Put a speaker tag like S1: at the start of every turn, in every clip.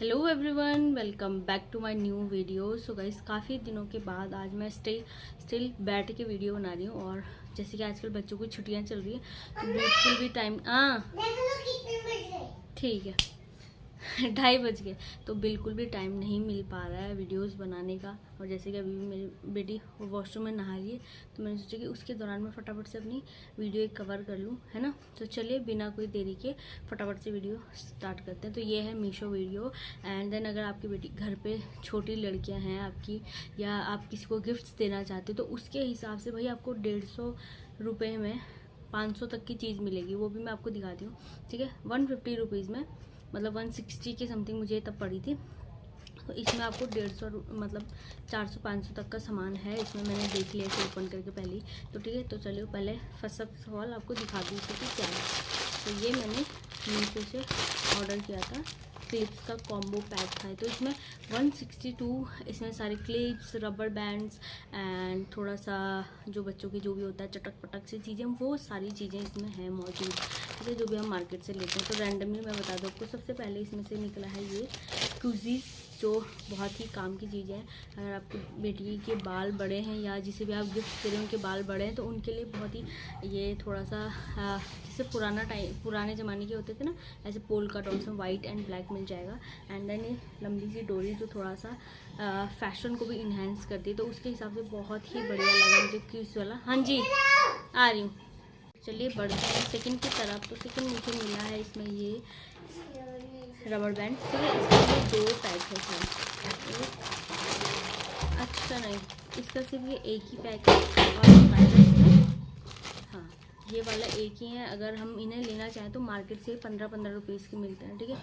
S1: Hello everyone, welcome back to my new video. So guys, काफ़ी दिनों के बाद आज मैं स्टिल बैठ के वीडियो बना रही हूँ। और जैसे कि आजकल बच्चों की छुट्टियाँ चल रही है तो बिल्कुल भी टाइम ठीक है 2:30 बज गए तो बिल्कुल भी टाइम नहीं मिल पा रहा है वीडियोस बनाने का। और जैसे कि अभी भी मेरी बेटी वॉशरूम में नहा रही है तो मैंने सोचा कि उसके दौरान मैं फटाफट से अपनी वीडियो एक कवर कर लूँ, है ना। तो चलिए बिना कोई देरी के फटाफट से वीडियो स्टार्ट करते हैं। तो ये है मीशो वीडियो। एंड देन अगर आपकी बेटी घर पे छोटी लड़कियाँ हैं आपकी, या आप किसी को गिफ्ट्स देना चाहते हो तो उसके हिसाब से भाई आपको 150 रुपये में 500 तक की चीज़ मिलेगी। वो भी मैं आपको दिखाती हूँ, ठीक है। 150 रुपीज़ में, मतलब 160 के समथिंग मुझे तब पड़ी थी। तो इसमें आपको 150 मतलब 400-500 तक का सामान है इसमें। मैंने देख लिया इसे ओपन करके पहले ही। तो ठीक है, तो चलिए पहले फर्स्ट ऑफ ऑल आपको दिखा दूँ इसे कि क्या है। तो ये मैंने मीशो से ऑर्डर किया था, क्लिप्स का कॉम्बो पैक था। तो इसमें 162 इसमें सारे क्लिप्स, रबर बैंड्स एंड थोड़ा सा जो बच्चों के जो भी होता है चटक पटक सी चीज़ें, वो सारी चीज़ें इसमें हैं मौजूद, ठीक है, जो भी हम मार्केट से लेते हैं। तो रैंडमली मैं बता दूँ आपको, सबसे पहले इसमें से निकला है ये क्यूजीज, जो बहुत ही काम की चीज़ें हैं। अगर आपकी बेटी के बाल बड़े हैं या जिसे भी आप गिफ्ट दे रहे हैं उनके बाल बड़े हैं तो उनके लिए बहुत ही ये थोड़ा सा जैसे पुराने ज़माने के होते थे ना, ऐसे पोल कट और उसमें वाइट एंड ब्लैक मिल जाएगा। एंड देन ये लंबी सी डोरी जो थोड़ा सा फैशन को भी इन्हेंस करती है, तो उसके हिसाब से बहुत ही बढ़िया लगा मुझे क्यूज वाला। हाँ जी, आ रही हूँ। चलिए बढ़ते हैं सेकंड की तरफ। तो सेकंड मुझे मिला है इसमें ये रबर बैंड। ठीक है, इसके लिए 2 पैक है सर। अच्छा नहीं, इसका सिर्फ ये एक ही पैक है और हाँ, ये वाला एक ही है। अगर हम इन्हें लेना चाहें तो मार्केट से 15-15 रुपीज़ के मिलते हैं, ठीक है।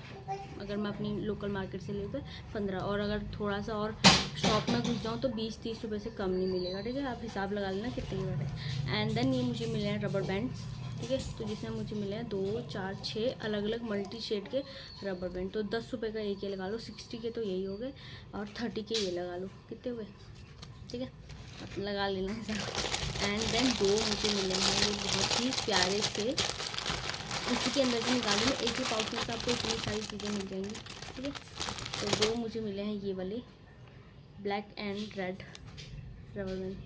S1: अगर मैं अपनी लोकल मार्केट से लें तो 15, और अगर थोड़ा सा और शॉप में घुस जाऊँ तो 20-30 रुपये से कम नहीं मिलेगा, ठीक है। आप हिसाब लगा लेना कितने के बड़े। एंड देन ये मुझे मिले हैं रबर बैंड्स, ठीक है। तो जिसमें मुझे मिले हैं 2, 4, 6 अलग अलग मल्टी शेड के रबर बैंड। तो 10 रुपये का एक ये लगा लो, 60 के तो यही हो गए, और 30 के ये लगा लो, कितने हुए, ठीक है, लगा लेना सब। एंड देन 2 मुझे मिले हैं ये बहुत ही प्यारे से, इसी के अंदर से निकालूँ मैं एक ही पाउच में, आपको इतनी सारी चीज़ें मिल जाएंगी, ठीक है। तो 2 मुझे मिले हैं ये वाले black and red rubber band,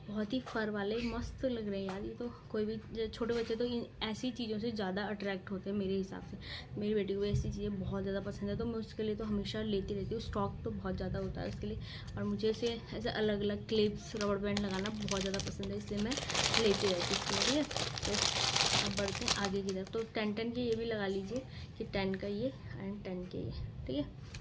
S1: बहुत ही फर वाले, मस्त लग रहे हैं यार। ये तो कोई भी छोटे बच्चे तो इन ऐसी चीज़ों से ज़्यादा अट्रैक्ट होते हैं मेरे हिसाब से। मेरी बेटी को ऐसी चीज़ें बहुत ज़्यादा पसंद है, तो मैं उसके लिए तो हमेशा लेती रहती हूँ। स्टॉक तो बहुत ज़्यादा होता है उसके लिए, और मुझे ऐसे अलग अलग क्लिप्स, रबर बैंड लगाना बहुत ज़्यादा पसंद है, इसलिए मैं लेती रहती हूँ, ठीक है। तो अब बढ़ते हैं आगे की तरफ। तो 10 के ये भी लगा लीजिए कि 10 का ये एंड 10 के ये, ठीक है।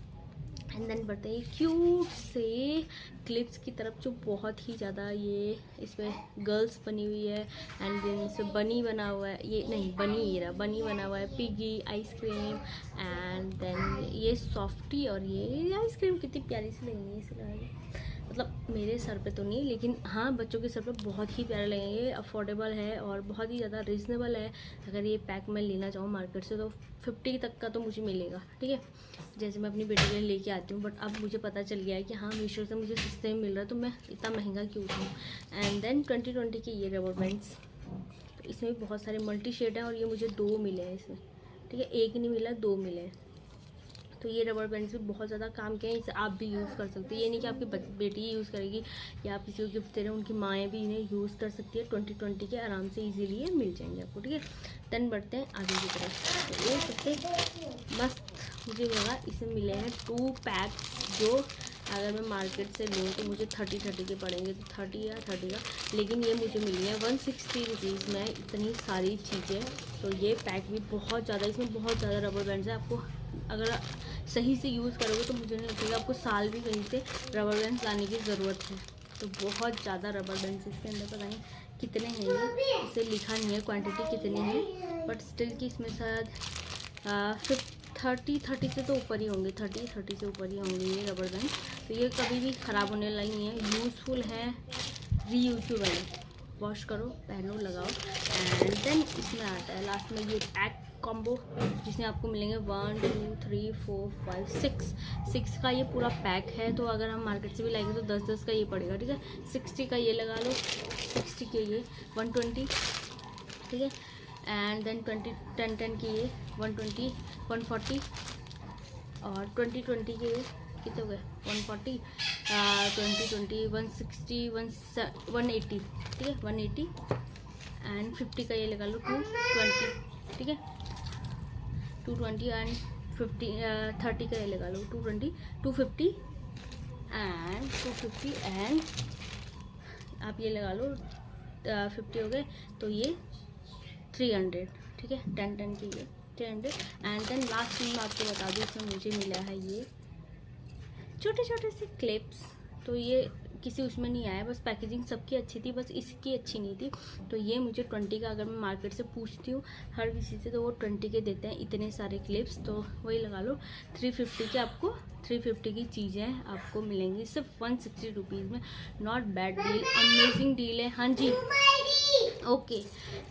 S1: एंड देन बढ़ते हैं क्यूट से क्लिप्स की तरफ, जो बहुत ही ज़्यादा ये इस पर गर्ल्स बनी हुई है। एंड देन इस पर बनी बना हुआ है, ये नहीं बनी, ये रहा बनी बना हुआ है, पिगी आइसक्रीम। एंड देन ये सॉफ्टी, और ये आइसक्रीम कितनी प्यारी सी लग रही है इसे लगा के। मतलब मेरे सर पे तो नहीं, लेकिन हाँ बच्चों के सर पे बहुत ही प्यारे लगेंगे। अफोर्डेबल है और बहुत ही ज़्यादा रीज़नेबल है। अगर ये पैक मैं लेना चाहूँ मार्केट से तो 50 तक का तो मुझे मिलेगा, ठीक है। जैसे मैं अपनी बेटी के लिए लेके आती हूँ, बट अब मुझे पता चल गया है कि हाँ मीशो से मुझे सस्ते में मिल रहा है, तो मैं इतना महंगा क्यों उठाऊँ। एंड देन 2020 के ये रबर बैंड्स, तो इसमें भी बहुत सारे मल्टी शेड हैं, और ये मुझे 2 मिले हैं इसमें, ठीक है, एक नहीं मिला 2 मिले हैं। तो ये रबर बैंड्स भी बहुत ज़्यादा काम के हैं, इसे आप भी यूज़ कर सकते हैं। ये नहीं कि आपकी बेटी यूज़ करेगी या आप किसी को गिफ्ट दे रहे हैं, उनकी माएँ भी इन्हें यूज़ कर सकती है। 2020 के आराम से इजीली ये मिल जाएंगे आपको, ठीक है। देन बढ़ते हैं आगे की तरफ। तो ये सबसे मस्त मुझे लगा, इसमें मिले हैं 2 पैक्स, जो अगर मैं मार्केट से लूँ तो मुझे 30 के पड़ेंगे, तो 30 या 30 का, लेकिन ये मुझे मिली है 160 रुपीज़ में इतनी सारी चीज़ें। तो ये पैक भी बहुत ज़्यादा, इसमें बहुत ज़्यादा रबर बैंड्स है। आपको अगर सही से यूज़ करोगे तो मुझे नहीं लगेगा आपको साल भी कहीं से रबर बैंड्स लाने की ज़रूरत है। तो बहुत ज़्यादा रबर बैंड्स इसके अंदर, पता नहीं कितने हैं ये, इसे लिखा नहीं है क्वांटिटी कितनी है, बट स्टिल कि इसमें शायद 30 से तो ऊपर ही होंगे, 30 से ऊपर ही होंगे ये रबर बैंड। तो ये कभी भी ख़राब होने वाली नहीं है, यूज़फुल है, रीयूजेबल है। वॉश करो, पहनो, लगाओ। एंड देन इसमें आता है लास्ट में ये पैक कॉम्बो, जिसमें आपको मिलेंगे 1 2 3 4 5 6 का ये पूरा पैक है। तो अगर हम मार्केट से भी लाएंगे तो 10-10 का ये पड़ेगा, ठीक है। 60 का ये लगा लो, 60 के ये 120, ठीक है। एंड देन 10 की ये 120, 140, और 2020 के कितने हो गए 140, 2020 160, 180, ठीक है 180 एंड 50 का ये लगा लो 220, ठीक है 220 एंड 30 का ये लगा लो 220, 250 एंड आप ये लगा लो 50 हो गए, तो ये 300, ठीक है 10 के ये 300 एंड देन लास्ट में मैं आपको बता दूँ इसमें मुझे मिला है ये छोटे छोटे से क्लिप्स। तो ये किसी उसमें नहीं आया, बस पैकेजिंग सबकी अच्छी थी, बस इसकी अच्छी नहीं थी। तो ये मुझे 20 का, अगर मैं मार्केट से पूछती हूँ हर किसी से तो वो 20 के देते हैं इतने सारे क्लिप्स। तो वही लगा लो 350 के, आपको 350 की चीज़ें आपको मिलेंगी सिर्फ 160 रुपीज़ में। Not bad deal, amazing deal है। हाँ जी ओके,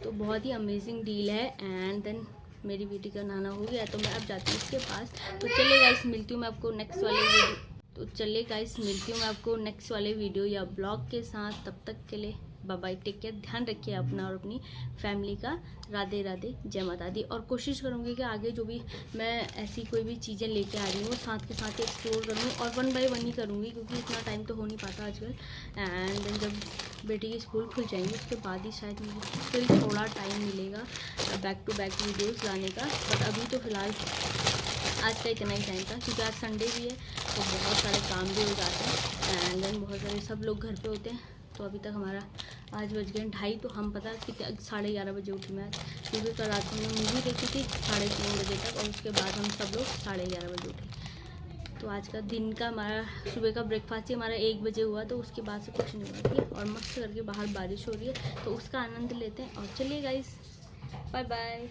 S1: तो बहुत ही अमेजिंग डील है। एंड देन मेरी बेटी का नहाना हो गया तो मैं अब जाती हूँ उसके पास। तो चलिए गाइस मिलती हूँ मैं आपको नेक्स्ट वाले वीडियो, तो चलिए गाइस मिलती हूँ मैं आपको नेक्स्ट वाले वीडियो या ब्लॉग के साथ। तब तक के लिए बाय बाय, टेक केयर, ध्यान रखिए अपना और अपनी फैमिली का। राधे राधे, जय माता दी। और कोशिश करूँगी कि आगे जो भी मैं ऐसी कोई भी चीज़ें लेके आ रही हूँ साथ के साथ एक्सप्लोर करूँगी और 1 बाय 1 ही करूँगी, क्योंकि इतना टाइम तो हो नहीं पाता आजकल। एंड देन जब बेटी की स्कूल खुल जाएंगी उसके बाद ही शायद मुझे फिर थोड़ा टाइम मिलेगा बैक टू बैक वीडियोज़ लाने का। बट अभी तो फ़िलहाल आज का इतना ही टाइम था, क्योंकि आज संडे भी है तो बहुत सारे काम भी हो जाते हैं एंड देन बहुत सारे सब लोग घर पे होते हैं। तो अभी तक हमारा आज बज गए 2:30, तो हम पता कि 11:30 बजे उठी मैं, क्योंकि कल रात में मूवी देखी थी 3:30 बजे तक और उसके बाद हम सब लोग 11:30 बजे उठे। तो आज का दिन का हमारा सुबह का ब्रेकफास्ट ही हमारा 1 बजे हुआ, तो उसके बाद से कुछ नहीं हुआ, ठीक है। और मस्त करके बाहर बारिश हो रही है तो उसका आनंद लेते हैं। और चलिए गाइस बाय बाय।